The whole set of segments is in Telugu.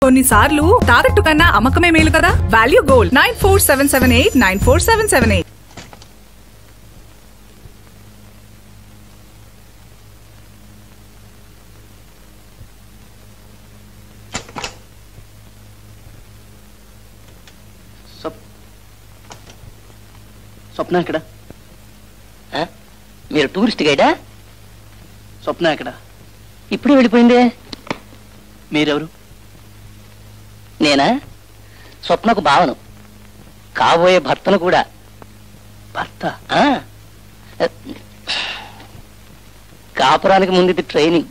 కొన్నిసార్లు తాకట్టు కన్నా అమ్మకమే మేలు కదా. Value gold 9477894778. స్వప్న ఎక్కడ? మీరు టూరిస్ట్ గైడా? స్వప్న ఎక్కడ? ఇప్పుడు వెళ్ళిపోయిందే. మీరెవరు? నేనా? స్వప్నకు భావను, కాబోయే భర్తను కూడా. భర్త? కాపురానికి ముందు ట్రైనింగ్.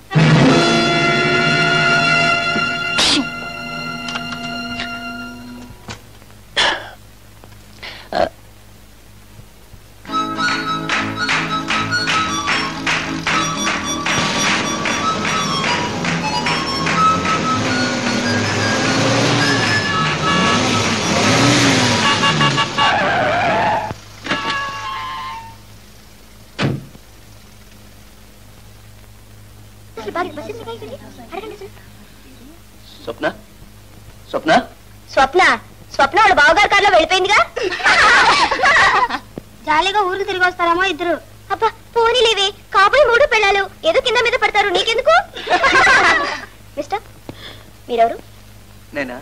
స్వప్న స్వప్న స్వప్న స్వప్న వాళ్ళ బావగారి కార్లో వెళ్ళిపోయిందిగా. జాలీగా ఊరికి తిరిగి వస్తారేమో ఇద్దరు. అబ్బా పోనీలేవే, కాబోయే 3 పెళ్ళాలు ఏదో కింద మీద పడతారు, నీకెందుకు? మిస్టర్, మీరెవరు? నేనా?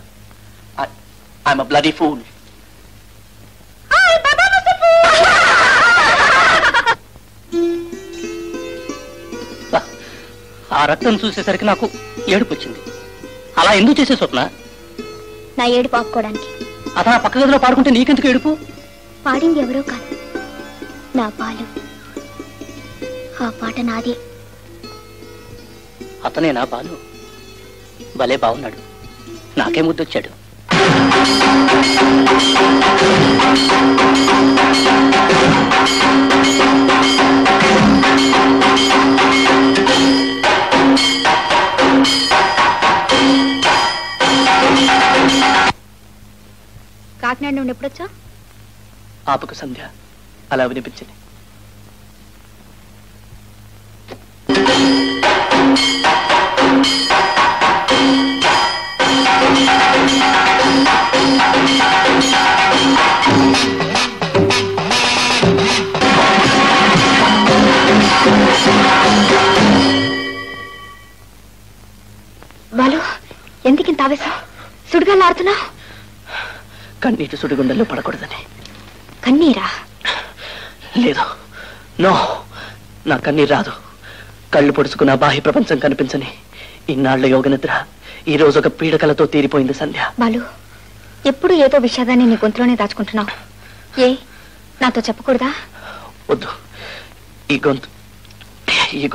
I'm a bloody fool. ఆ రక్తం చూసేసరికి నాకు ఏడుపు వచ్చింది. అలా ఎందుకు చేసే స్వప్న? నా ఏడుపు ఆపుకోవడానికి. అతను పక్క గదిలో పాడుకుంటే నీకెందుకు ఏడుపు? పాడింది ఎవరో కాదు, నా బాలు. ఆ పాట నాదే. అతనే నా బాలు? భలే బాగున్నాడు, నాకే ముద్దొచ్చాడు. కాకినాడ నుండి ఎప్పుడొచ్చా? ఆపకు సంధ్య, అలా వినిపించింది. బాలు, ఎందుకింత ఆవేశం? సుడిగాలు ఆడుతున్నా? కన్నీటి సుడిగుండల్లో పడకూడదని. కన్నీరా? లేదు, నో, నా కన్నీరు రాదు. కళ్ళు పొడుచుకున్న బాహ్య ప్రపంచం కనిపించని ఇన్నాళ్ల యోగనిద్ర ఈ రోజు ఒక పీడకలతో తీరిపోయింది సంధ్య. బాలు, ఎప్పుడు ఏదో విషాదాన్ని నీ గొంతులోనే దాచుకుంటున్నావు. ఏ నాతో చెప్పకూడదా? వద్దు, ఈ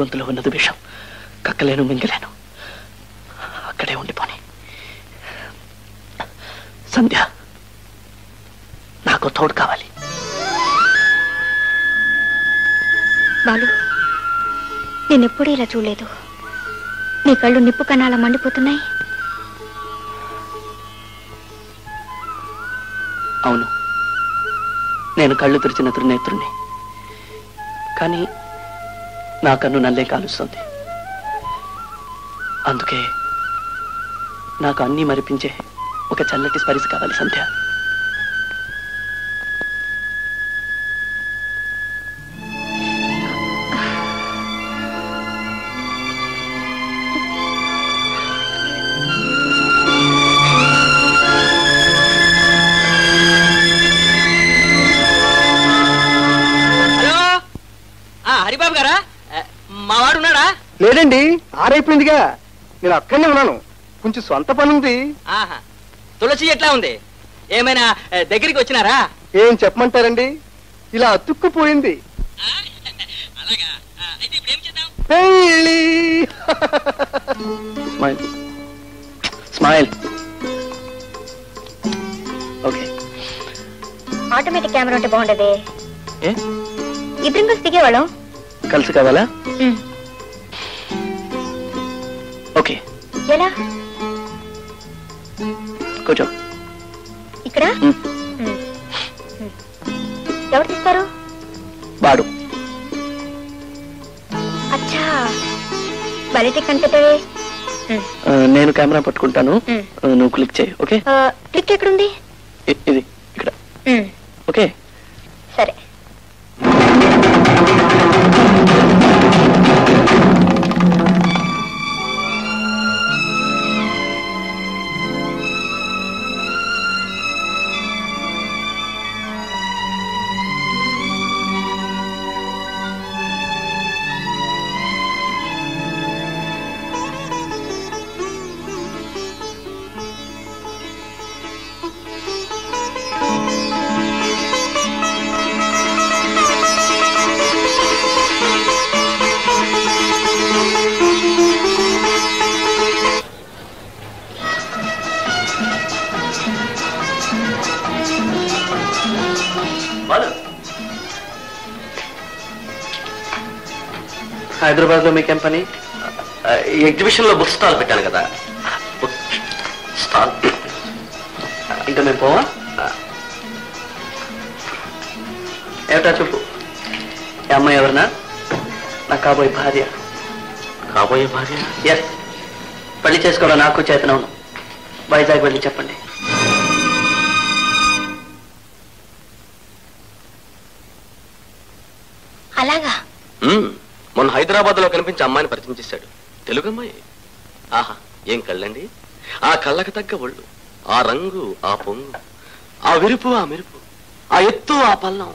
గొంతులో ఉన్నది విషం. కక్కలేను, మింగలేను, అక్కడే ఉండిపోని. సంధ్య, నాకు తోడు కావాలి. బాలు, నేనెప్పుడూ ఇలా చూడలేదు. నీ కళ్ళు నిప్పు కన్నాలా మండిపోతున్నాయి. అవును, నేను కళ్ళు తెరిచిన త్రినేత్రుణ్ణి, కానీ నా కన్ను నల్లే కాలుస్తుంది. అందుకే నాకు అన్నీ మరిపించే ఒక చల్లటి స్పరిశ కావాలి సంధ్య. హరిబాబు గారా? మా వాడు ఉన్నాడా? లేదండి, ఆరైపోయిందిగా. నేను అక్కడనే ఉన్నాను, కొంచెం సొంత పని ఉంది. తులసి ఎట్లా ఉంది? ఏమైనా దగ్గరికి వచ్చినారా? ఏం చెప్పమంటారండి, ఇలా అతుక్కుపోయింది. పెళ్ళి. Smile smile. Okay. Automatic camera ఉంటే బాగుండేది. ఏ ఇద్దరం కలిసి దిగేవాళ్ళం. కలిసి కావాలా? ఓకే. ఎలా? కూర్చో. ఇక్కడ ఎవరు తీస్తారు? వాడు. అచ్చా, బయట కనిపెట్టావే. నేను కెమెరా పట్టుకుంటాను, నువ్వు క్లిక్ చేయి. ఓకే? క్లిక్ ఎక్కడుంది? ఇది ఇక్కడ. ఓకే సరే. హైదరాబాద్ లో మీకేం పని? ఎగ్జిబిషన్ లో బుక్ స్టాల్ పెట్టాను కదా. Book stall. ఇంకా మేము పోవా? ఏమిటా చెప్పు. ఈ అమ్మాయి ఎవరన్నా? నా కాబోయే భార్య. కాబోయే భార్య? ఎస్. పెళ్లి చేసుకోవడం నాకు చేతనవును. వైజాగ్ వెళ్ళి చెప్పండి. అలాగా? మొన్న హైదరాబాద్ లో కనిపించి అమ్మాయిని పరిచయం చేశాడు. తెలుగు అమ్మాయి. ఆహా, ఏం కళ్ళండి! ఆ కళ్ళకు తగ్గ ఒళ్ళు, ఆ రంగు, ఆ పొంగు, ఆ విరుపు, ఆ మెరుపు, ఆ ఎత్తు, ఆ పల్లం.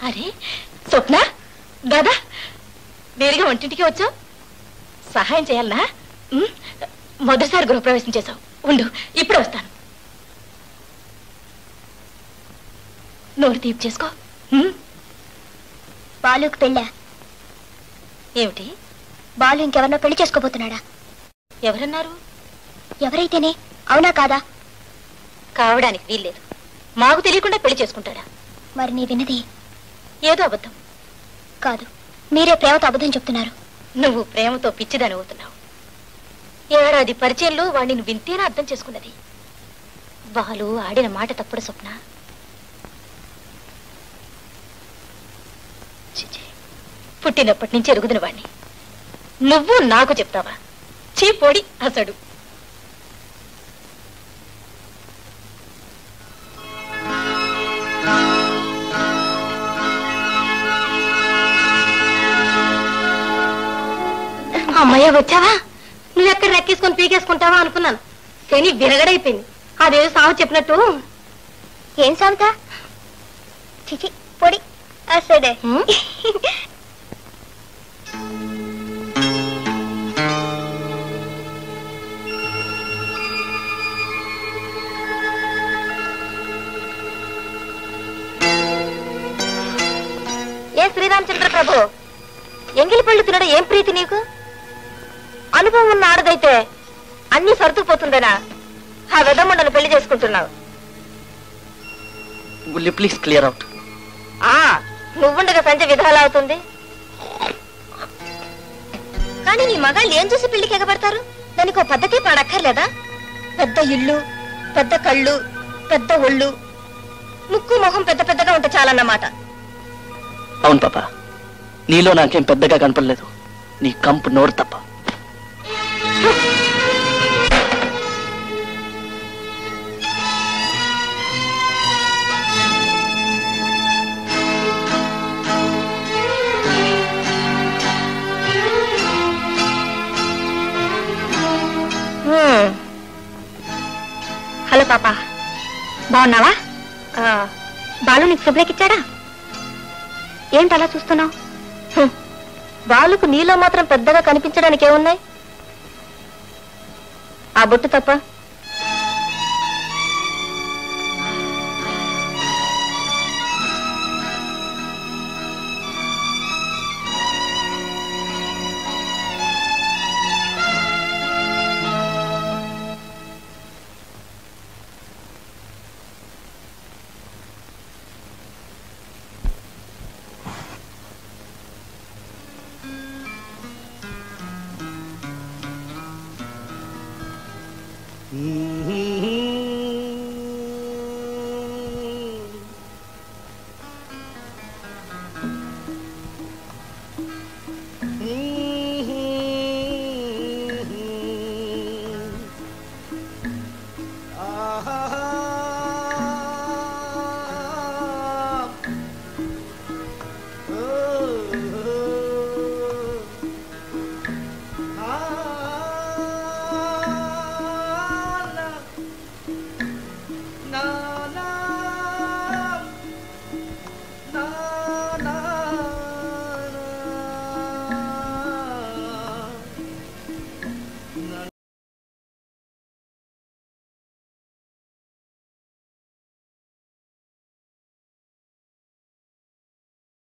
అరే స్వప్న, దాదా నేరుగా వంటింటికి వచ్చావు. సహాయం చేయాలనా? మొదటిసారి గృహప్రవేశం చేశావు. ఉండు, ఇప్పుడు వస్తాను. నోరు తీపి చేసుకో. బాలుకు పెళ్ళా? ఏమిటి? బాలు ఇంకెవరినో పెళ్లి చేసుకోబోతున్నాడా? ఎవరన్నారు? ఎవరైతేనే, అవునా కాదా? కావడానికి వీల్లేదు. మాకు తెలియకుండా పెళ్లి చేసుకుంటాడా? మరి నీ విన్నది ఏదో అబద్ధం కాదు. మీరే ప్రేమతో అబద్ధం చెప్తున్నారు. నువ్వు ప్రేమతో పిచ్చిదాని అవుతున్నావు. ఏడాది పరిచయంలో వాడిని నువ్వు వింతేనా అర్థం చేసుకున్నది? బాలు ఆడిన మాట తప్పుడు స్వప్న. పుట్టినప్పటి నుంచి ఎరుగుదిన వాణ్ణి నువ్వు నాకు చెప్తావా? చీపోడి అసడు. అమ్మయ్య, వచ్చావా? నువ్వెక్కడ రెక్కేసుకొని పీకేసుకుంటావా అనుకున్నాను. శని విరగడైపోయింది. అదేదో సాగు చెప్పినట్టు. ఏం సాగుతా? చిచి పొడి అసడే. ఏ శ్రీరామచంద్ర ప్రభు, ఎంగిలి పళ్ళు తినడం ఏం ప్రీతి నీకు? అనుభవం ఉన్న ఆడదైతే అన్ని సర్దుకుపోతుందేనా ఆ వెదముండను పెళ్లి చేసుకుంటున్నావు? Will you please clear out? నువ్వుండగా సంజ విధాలు అవుతుంది. కానీ నీ మగాళ్ళు ఏం చూసి పెళ్లికి ఎగబడతారు? దానికి ఒక పద్ధతి పాడక్కర్లేదా? పెద్ద ఇల్లు, పెద్ద కళ్ళు, పెద్ద ఒళ్ళు, ముక్కు మొహం పెద్ద పెద్దగా ఉంటే చాలన్నమాట. అవును పాప, నీలో నాకేం పెద్దగా కనపడలేదు. నీ కంపు నోరు తప్ప. హలో పాప, బాగున్నావా? బాలు నీకు శుభ్రేకి ఇచ్చాడా? ఏంటి అలా చూస్తున్నావు? బాలుకు నీలో మాత్రం పెద్దగా కనిపించడానికి ఏమున్నాయి? ఆ బొట్టు తప్ప.